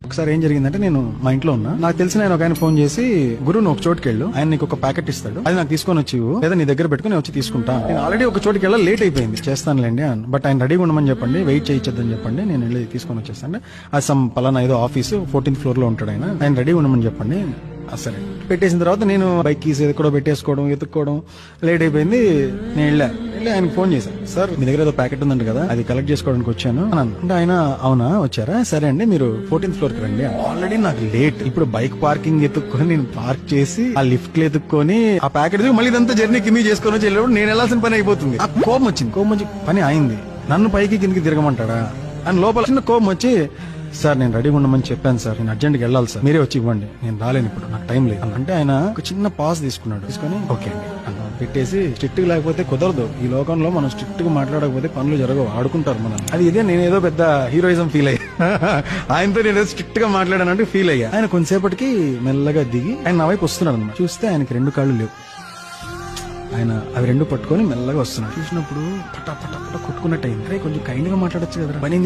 ఒకసారి ఏం జరిగిందంటే నేను మా ఇంట్లో ఉన్నా, నాకు తెలిసిన ఆయన ఒక ఆయన ఫోన్ చేసి, గురు నువ్వు ఒక చోటుకి వెళ్ళు, ఆయన నీకు ఒక ప్యాకెట్ ఇస్తాడు, అది నాకు తీసుకొని వచ్చి లేదా నీ దగ్గర పెట్టుకుని నేను వచ్చి తీసుకుంటా. నేను ఆల్రెడీ ఒక చోటుకి వెళ్ళా, లేట్ అయిపోయింది, చేస్తానులేండి బట్ ఆయన రెడీగా ఉండమని చెప్పండి, వెయిట్ చేయించద్దని చెప్పండి, నేను వెళ్ళి తీసుకొని వచ్చేస్తాను. అది సమ్ పలానా ఏదో ఆఫీసు 14th floor లో ఉంటాడు ఆయన రెడీగా ఉండమని చెప్పండి. సరే పెట్టేసిన తర్వాత నేను బైక్ కీస్ ఎక్కడో పెట్టేసుకోవడం ఎత్తుక్కోవడం లేట్ అయిపోయింది. నేను వెళ్ళి ఆయనకు ఫోన్ చేశాను, సార్ మీ దగ్గర ఏదో ప్యాకెట్ ఉందంట కదా, అది కలెక్ట్ చేసుకోవడానికి వచ్చాను అంటే ఆయన అవునా వచ్చారా, సరే అండి మీరు 14th floor కి రండి. ఆల్రెడీ నాకు లేట్, ఇప్పుడు బైక్ పార్కింగ్ ఎత్తుక్కొని నేను పార్క్ చేసి ఆ లిఫ్ట్ ఎత్తుక్కొని ఆ ప్యాకెట్ మళ్ళీ ఇదంతా జర్నీ కింద చేసుకొని వచ్చి వెళ్ళినప్పుడు నేను వెళ్ళాల్సిన పని అయిపోతుంది. ఆ కోపం వచ్చి పని అయింది, నన్ను పైకి కిందకి తిరగమంటాడా అని లోపల చిన్న కోపం వచ్చి, సార్ నేను రెడీగా ఉండమని చెప్పాను సార్, నేను అర్జెంట్గా వెళ్ళాలి సార్, మీరే వచ్చి ఇవ్వండి, నేను రాలేను ఇప్పుడు, నాకు టైం లేదు అంటే ఆయన ఒక చిన్న పాస్ తీసుకొని ఓకే అండి పెట్టేసి, స్ట్రిక్ట్ గా లేకపోతే కుదరదు ఈ లోకంలో, మనం స్ట్రిక్ట్ గా మాట్లాడకపోతే పనులు జరగవు, ఆడుకుంటారు మనం. అది ఇదే నేనేదో పెద్ద హీరోయిజం ఫీల్ అయ్యా ఆయనతో నేను స్ట్రిక్ట్ గా మాట్లాడానంటే ఫీల్ అయ్యా. ఆయన కొంతసేపటికి మెల్లగా దిగి ఆయన నా వైపు వస్తున్నాడు అన్నమాట. చూస్తే ఆయనకి 2 కాళ్ళు లేవు, ఆయన అవి 2 పట్టుకొని మెల్లగా వస్తున్నాడు. చూసినప్పుడు పటా పటా పటా కొట్టుకున్నట్టు అయింది. కొంచెం కైండ్ గా మాట్లాడొచ్చు కదా, పని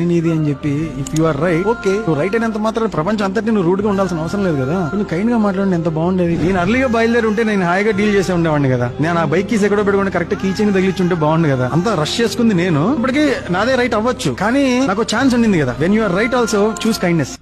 నీది అని చెప్పి, if you are right okay, నువ్వు రైట్ అయినంత మాత్రం ప్రపంచం అంతటి నువ్వు రూడ్ గా ఉండాల్సిన అవసరం లేదు కదా, కొంచెం కైండ్ గా మాట్లాడండి, ఎంత బాగుండేది. నేను అర్లీగా బయలుదేరి ఉంటే నేను హాయిగా డీల్ చేసే ఉండేవాడిని కదా, నేను ఆ బైక్ కీస్ ఎక్కడో పెట్టుకుంటే కరెక్ట్ కీ చైన్ తగిలించుంటే బాగుండు కదా. అంతా రష్ చేసుకుంది నేను, ఇప్పటికీ నాదే రైట్ అవ్వచ్చు, కానీ నాకు ఛాన్స్ ఉండింది కదా. When you are right also choose kindness.